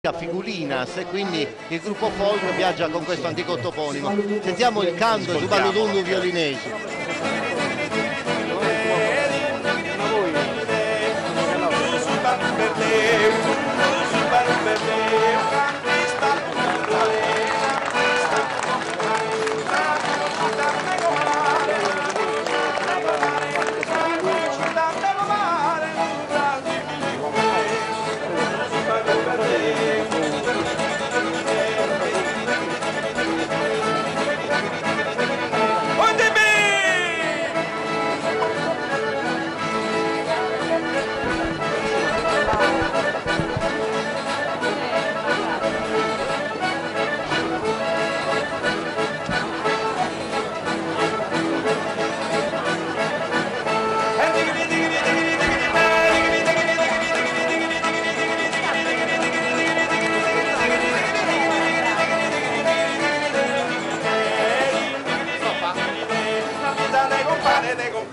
Figulinas e quindi il gruppo folk viaggia con questo antico toponimo. Sentiamo il canto su ballodondo violinesi.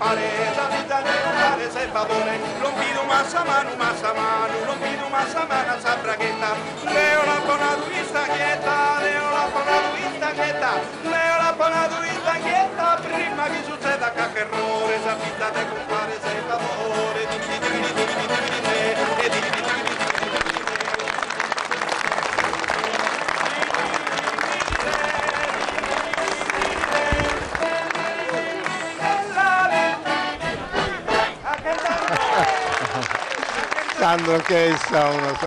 La vita de compare se favore, non pido más a mano, non pido más a mano, esa bragueta. Leo la ponadurista quieta, leo la ponadurista quieta, leo la ponadurista quieta, prima che succeda qualche errore, esa vita de compare se favore. Sandro che sa uno